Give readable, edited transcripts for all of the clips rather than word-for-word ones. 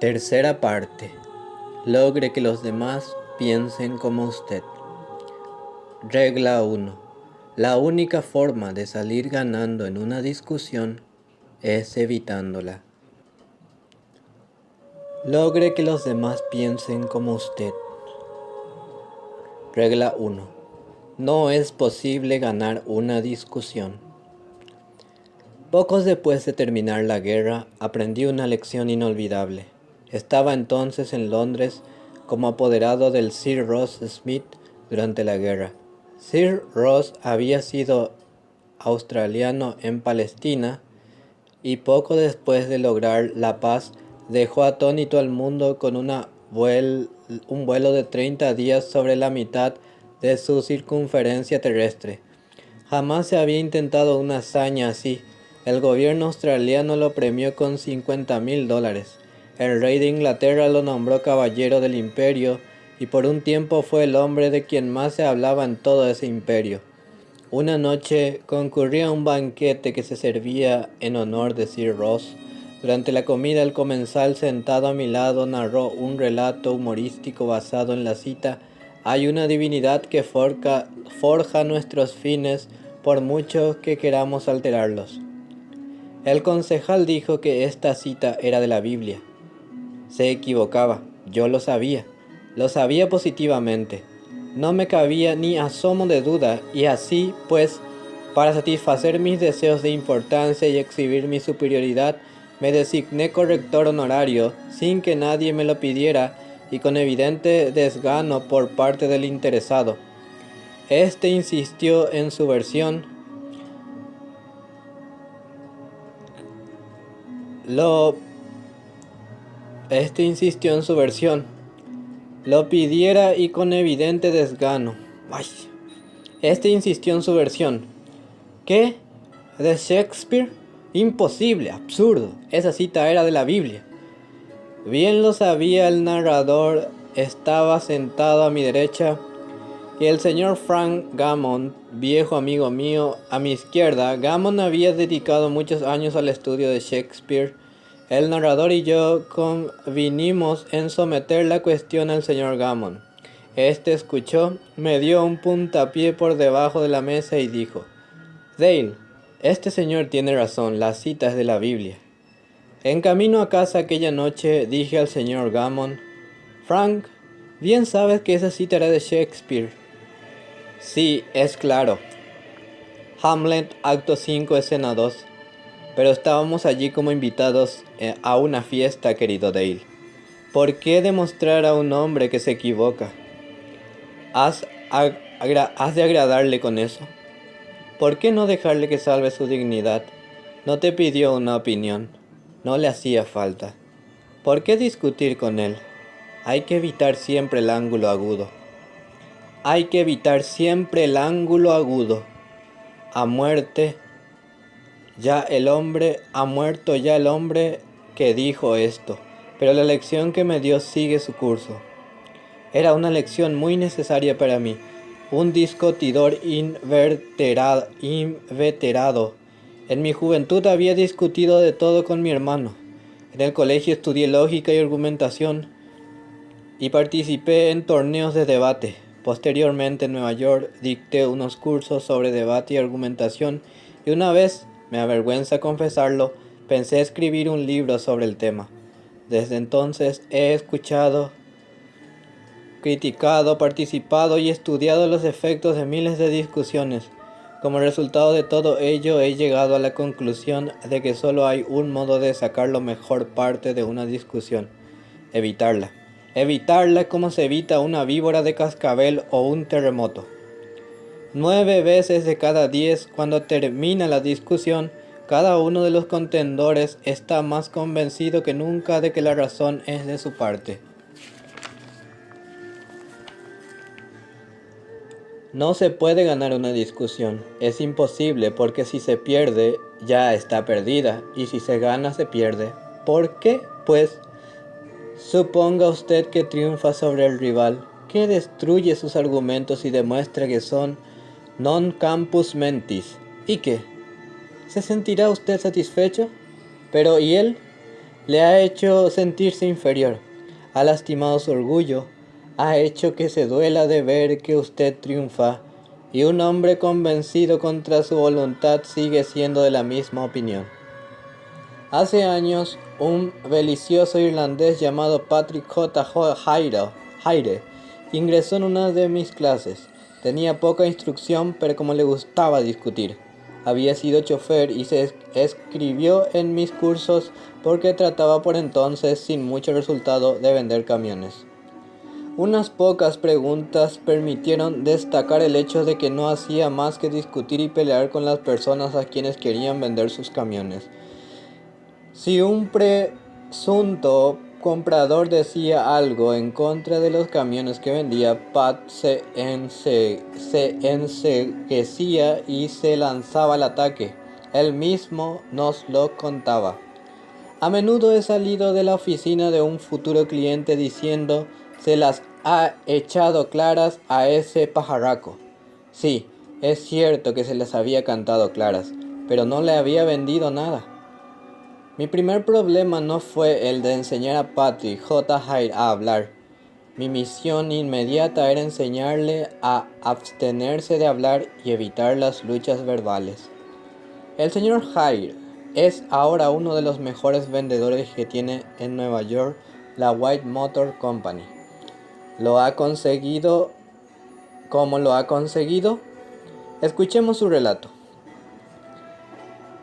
Tercera parte. Logre que los demás piensen como usted. Regla 1. La única forma de salir ganando en una discusión es evitándola. Logre que los demás piensen como usted. Regla 1. No es posible ganar una discusión. Pocos después de terminar la guerra, aprendí una lección inolvidable. Estaba entonces en Londres como apoderado del Sir Ross Smith durante la guerra. Sir Ross había sido australiano en Palestina y poco después de lograr la paz dejó atónito al mundo con un vuelo de 30 días sobre la mitad de su circunferencia terrestre. Jamás se había intentado una hazaña así. El gobierno australiano lo premió con $50,000. El rey de Inglaterra lo nombró caballero del imperio y por un tiempo fue el hombre de quien más se hablaba en todo ese imperio. Una noche concurrí a un banquete que se servía en honor de Sir Ross. Durante la comida el comensal sentado a mi lado narró un relato humorístico basado en la cita: «Hay una divinidad que forja nuestros fines por mucho que queramos alterarlos». El concejal dijo que esta cita era de la Biblia. Se equivocaba, yo lo sabía positivamente. No me cabía ni asomo de duda, y así, pues, para satisfacer mis deseos de importancia y exhibir mi superioridad, me designé corrector honorario, sin que nadie me lo pidiera, y con evidente desgano por parte del interesado. Este insistió en su versión. Lo pidiera y con evidente desgano. Este insistió en su versión. ¿Qué? ¿De Shakespeare? Imposible, absurdo. Esa cita era de la Biblia. Bien lo sabía el narrador. Estaba sentado a mi derecha y el señor Frank Gammon, viejo amigo mío, a mi izquierda. Gammon había dedicado muchos años al estudio de Shakespeare. El narrador y yo convinimos en someter la cuestión al señor Gammon. Este escuchó, me dio un puntapié por debajo de la mesa y dijo: «Dale, este señor tiene razón, la cita es de la Biblia». En camino a casa aquella noche dije al señor Gammon: «Frank, bien sabes que esa cita era de Shakespeare». «Sí, es claro. Hamlet, acto 5, escena 2. Pero estábamos allí como invitados a una fiesta, querido Dale. ¿Por qué demostrar a un hombre que se equivoca? ¿Has de agradarle con eso? ¿Por qué no dejarle que salve su dignidad? No te pidió una opinión. No le hacía falta. ¿Por qué discutir con él? Hay que evitar siempre el ángulo agudo. Hay que evitar siempre el ángulo agudo. Ha muerto ya el hombre que dijo esto, pero la lección que me dio sigue su curso. Era una lección muy necesaria para mí, un discutidor inveterado. En mi juventud había discutido de todo con mi hermano. En el colegio estudié lógica y argumentación y participé en torneos de debate. Posteriormente en Nueva York dicté unos cursos sobre debate y argumentación y una vez, me avergüenza confesarlo, pensé escribir un libro sobre el tema. Desde entonces he escuchado, criticado, participado y estudiado los efectos de miles de discusiones. Como resultado de todo ello he llegado a la conclusión de que solo hay un modo de sacar lo mejor parte de una discusión: evitarla. Evitarla como se evita una víbora de cascabel o un terremoto. 9 veces de cada 10, cuando termina la discusión, cada uno de los contendores está más convencido que nunca de que la razón es de su parte. No se puede ganar una discusión, es imposible, porque si se pierde, ya está perdida, y si se gana, se pierde. ¿Por qué? Pues, suponga usted que triunfa sobre el rival, que destruye sus argumentos y demuestra que son non campus mentis. ¿Y qué? ¿Se sentirá usted satisfecho? Pero ¿y él? Le ha hecho sentirse inferior, ha lastimado su orgullo, ha hecho que se duela de ver que usted triunfa, y un hombre convencido contra su voluntad sigue siendo de la misma opinión. Hace años, un delicioso irlandés llamado Patrick J. Hayre ingresó en una de mis clases. Tenía poca instrucción, pero como le gustaba discutir. Había sido chofer y se escribió en mis cursos porque trataba por entonces, sin mucho resultado, de vender camiones. Unas pocas preguntas permitieron destacar el hecho de que no hacía más que discutir y pelear con las personas a quienes querían vender sus camiones. Si un presunto comprador decía algo en contra de los camiones que vendía, Pat se enceguecía y se lanzaba al ataque. Él mismo nos lo contaba. A menudo he salido de la oficina de un futuro cliente diciendo: se las ha echado claras a ese pajarraco. Sí, es cierto que se les había cantado claras, pero no le había vendido nada. Mi primer problema no fue el de enseñar a Patrick J. Hayre a hablar. Mi misión inmediata era enseñarle a abstenerse de hablar y evitar las luchas verbales. El señor Hayre es ahora uno de los mejores vendedores que tiene en Nueva York la White Motor Company. ¿Lo ha conseguido? ¿Cómo lo ha conseguido? Escuchemos su relato.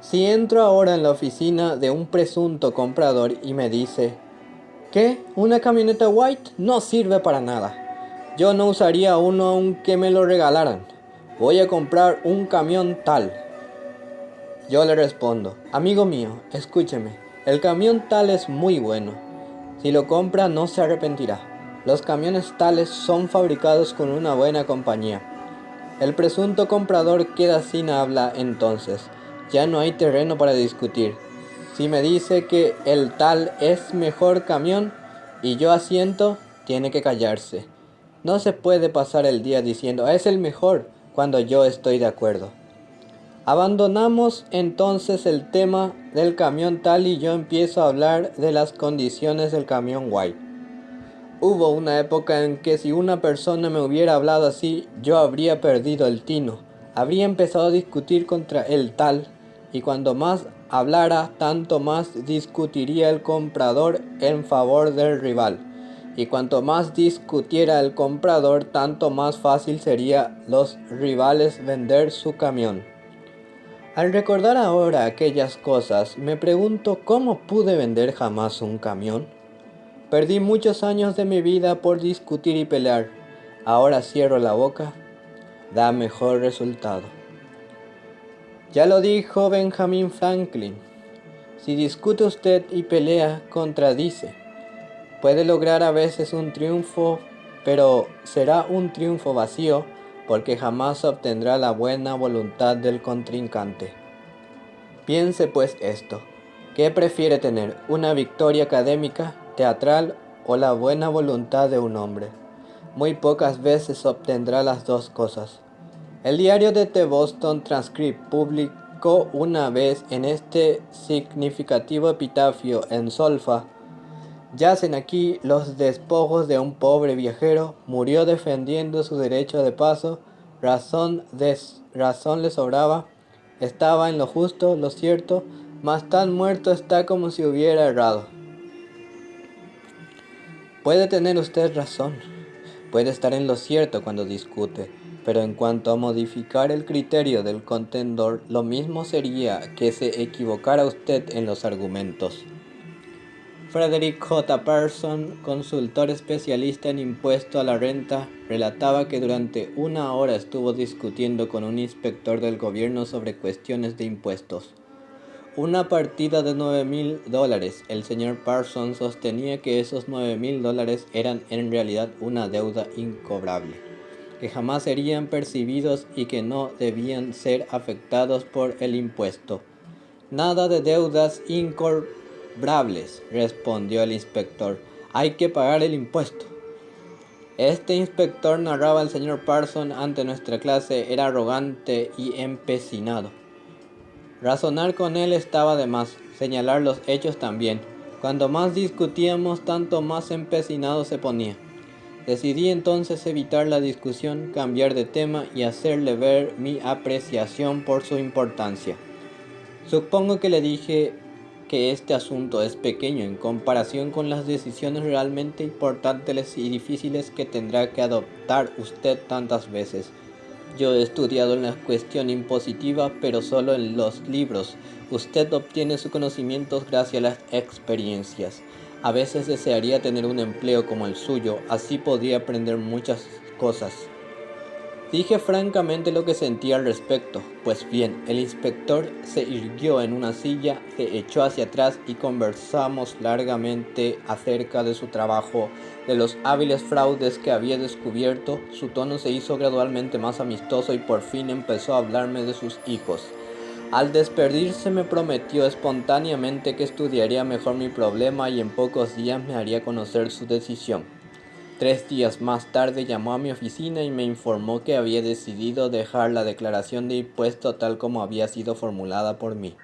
Si entro ahora en la oficina de un presunto comprador y me dice: ¿qué? ¿Una camioneta White? No sirve para nada. Yo no usaría uno aunque me lo regalaran. Voy a comprar un camión tal. Yo le respondo: amigo mío, escúcheme, el camión tal es muy bueno. Si lo compra no se arrepentirá. Los camiones tales son fabricados con una buena compañía. El presunto comprador queda sin habla entonces. Ya no hay terreno para discutir. Si me dice que el tal es mejor camión y yo asiento, tiene que callarse. No se puede pasar el día diciendo es el mejor cuando yo estoy de acuerdo. Abandonamos entonces el tema del camión tal y yo empiezo a hablar de las condiciones del camión White. Hubo una época en que si una persona me hubiera hablado así, yo habría perdido el tino. Habría empezado a discutir contra el tal, y cuando más hablara, tanto más discutiría el comprador en favor del rival. Y cuanto más discutiera el comprador, tanto más fácil sería los rivales vender su camión. Al recordar ahora aquellas cosas, me pregunto cómo pude vender jamás un camión. Perdí muchos años de mi vida por discutir y pelear. Ahora cierro la boca, da mejor resultado. Ya lo dijo Benjamin Franklin: si discute usted y pelea, contradice. Puede lograr a veces un triunfo, pero será un triunfo vacío, porque jamás obtendrá la buena voluntad del contrincante. Piense pues esto: ¿qué prefiere tener, una victoria académica, teatral o la buena voluntad de un hombre? Muy pocas veces obtendrá las dos cosas. El diario de The Boston Transcript publicó una vez en este significativo epitafio en solfa: yacen aquí los despojos de un pobre viajero, murió defendiendo su derecho de paso, razón le sobraba, estaba en lo justo, lo cierto, mas tan muerto está como si hubiera errado. Puede tener usted razón, puede estar en lo cierto cuando discute, pero en cuanto a modificar el criterio del contendor, lo mismo sería que se equivocara usted en los argumentos. Frederick J. Parson, consultor especialista en impuesto a la renta, relataba que durante una hora estuvo discutiendo con un inspector del gobierno sobre cuestiones de impuestos. Una partida de $9,000. El señor Parson sostenía que esos $9,000 eran en realidad una deuda incobrable, que jamás serían percibidos y que no debían ser afectados por el impuesto. Nada de deudas incobrables, respondió el inspector. Hay que pagar el impuesto. Este inspector, narraba el señor Parson ante nuestra clase, era arrogante y empecinado. Razonar con él estaba de más, señalar los hechos también. Cuanto más discutíamos, tanto más empecinado se ponía. Decidí entonces evitar la discusión, cambiar de tema y hacerle ver mi apreciación por su importancia. Supongo que le dije que este asunto es pequeño en comparación con las decisiones realmente importantes y difíciles que tendrá que adoptar usted tantas veces. Yo he estudiado la cuestión impositiva, pero solo en los libros. Usted obtiene sus conocimientos gracias a las experiencias. A veces desearía tener un empleo como el suyo, así podría aprender muchas cosas. Dije francamente lo que sentía al respecto. Pues bien, el inspector se irguió en una silla, se echó hacia atrás y conversamos largamente acerca de su trabajo, de los hábiles fraudes que había descubierto. Su tono se hizo gradualmente más amistoso y por fin empezó a hablarme de sus hijos. Al despedirse me prometió espontáneamente que estudiaría mejor mi problema y en pocos días me haría conocer su decisión. 3 días más tarde llamó a mi oficina y me informó que había decidido dejar la declaración de impuesto tal como había sido formulada por mí.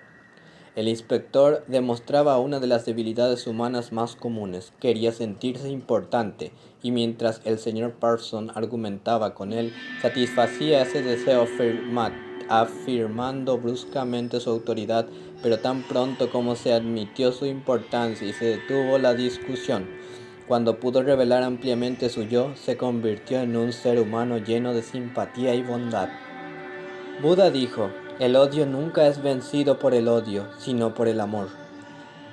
El inspector demostraba una de las debilidades humanas más comunes. Quería sentirse importante, y mientras el señor Parson argumentaba con él, satisfacía ese deseo afirmando bruscamente su autoridad, pero tan pronto como se admitió su importancia y se detuvo la discusión, cuando pudo revelar ampliamente su yo, se convirtió en un ser humano lleno de simpatía y bondad. Buda dijo: el odio nunca es vencido por el odio, sino por el amor.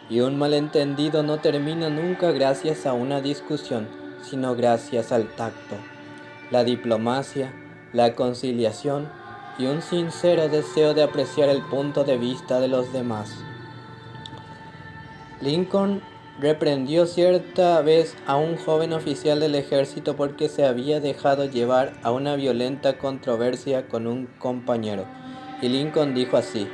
Y un malentendido no termina nunca gracias a una discusión, sino gracias al tacto, la diplomacia, la conciliación y un sincero deseo de apreciar el punto de vista de los demás. Lincoln reprendió cierta vez a un joven oficial del ejército porque se había dejado llevar a una violenta controversia con un compañero. Y Lincoln dijo así: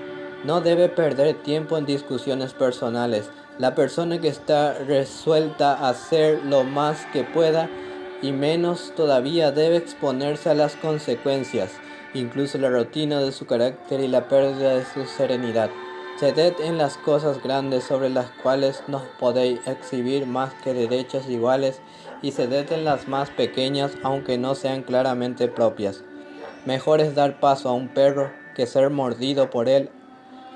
no debe perder tiempo en discusiones personales. La persona que está resuelta a hacer lo más que pueda y menos todavía debe exponerse a las consecuencias, incluso la rutina de su carácter y la pérdida de su serenidad. Ceded en las cosas grandes sobre las cuales no podéis exhibir más que derechos iguales, y ceded en las más pequeñas, aunque no sean claramente propias. Mejor es dar paso a un perro que ser mordido por él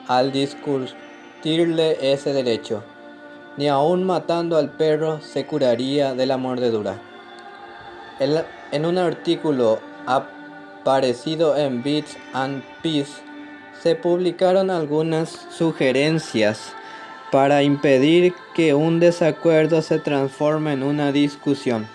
al discutirle ese derecho. Ni aun matando al perro se curaría de la mordedura. En un artículo aparecido en Bits and Peace, se publicaron algunas sugerencias para impedir que un desacuerdo se transforme en una discusión.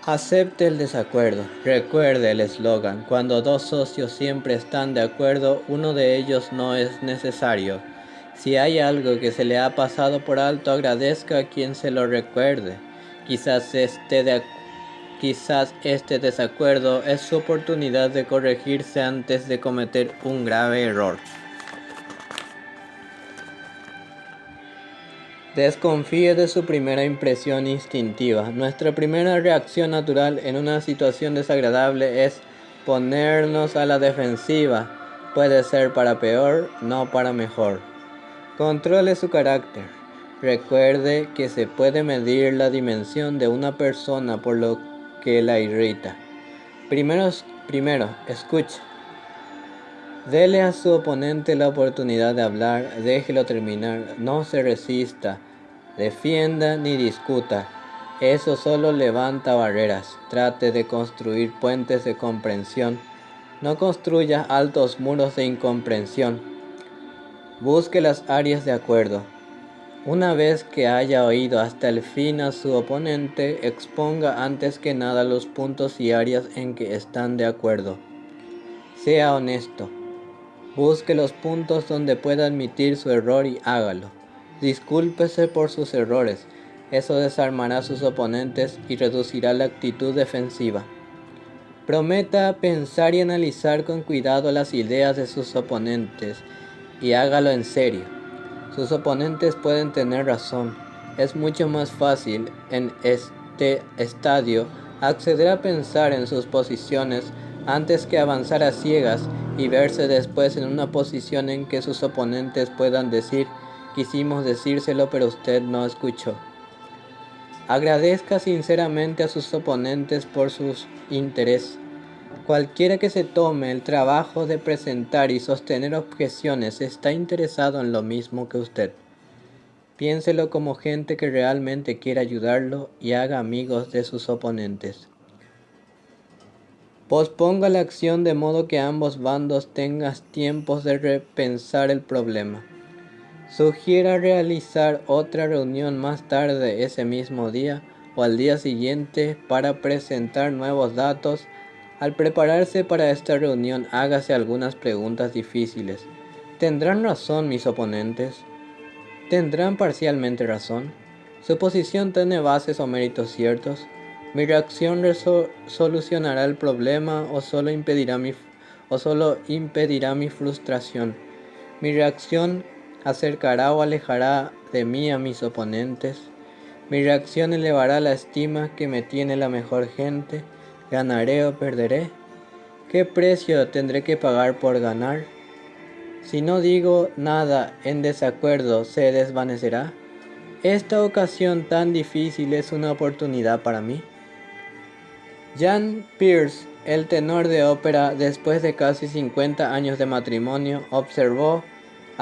Acepte el desacuerdo. Recuerde el eslogan: cuando dos socios siempre están de acuerdo, uno de ellos no es necesario. Si hay algo que se le ha pasado por alto, agradezca a quien se lo recuerde. Quizás este desacuerdo es su oportunidad de corregirse antes de cometer un grave error. Desconfíe de su primera impresión instintiva. Nuestra primera reacción natural en una situación desagradable es ponernos a la defensiva. Puede ser para peor, no para mejor. Controle su carácter. Recuerde que se puede medir la dimensión de una persona por lo que la irrita. Primero, escuche. Dele a su oponente la oportunidad de hablar, déjelo terminar, no se resista, defienda ni discuta. Eso solo levanta barreras. Trate de construir puentes de comprensión. No construya altos muros de incomprensión. Busque las áreas de acuerdo. Una vez que haya oído hasta el fin a su oponente, exponga antes que nada los puntos y áreas en que están de acuerdo. Sea honesto. Busque los puntos donde pueda admitir su error y hágalo. Discúlpese por sus errores. Eso desarmará a sus oponentes y reducirá la actitud defensiva. Prometa pensar y analizar con cuidado las ideas de sus oponentes y hágalo en serio. Sus oponentes pueden tener razón. Es mucho más fácil en este estadio acceder a pensar en sus posiciones antes que avanzar a ciegas y verse después en una posición en que sus oponentes puedan decir: Quisimos decírselo, pero usted no escuchó. Agradezca sinceramente a sus oponentes por su interés. Cualquiera que se tome el trabajo de presentar y sostener objeciones está interesado en lo mismo que usted. Piénselo como gente que realmente quiere ayudarlo y haga amigos de sus oponentes. Posponga la acción de modo que ambos bandos tengan tiempos de repensar el problema. Sugiera realizar otra reunión más tarde ese mismo día o al día siguiente para presentar nuevos datos. Al prepararse para esta reunión, hágase algunas preguntas difíciles. ¿Tendrán razón mis oponentes? ¿Tendrán parcialmente razón? ¿Su posición tiene bases o méritos ciertos? ¿Mi reacción solucionará el problema o solo impedirá mi frustración? ¿Mi reacción acercará o alejará de mí a mis oponentes? ¿Mi reacción elevará la estima que me tiene la mejor gente? ¿Ganaré o perderé? ¿Qué precio tendré que pagar por ganar? Si no digo nada en desacuerdo, ¿se desvanecerá? ¿Esta ocasión tan difícil es una oportunidad para mí? Jan Peerce, el tenor de ópera, después de casi 50 años de matrimonio, observó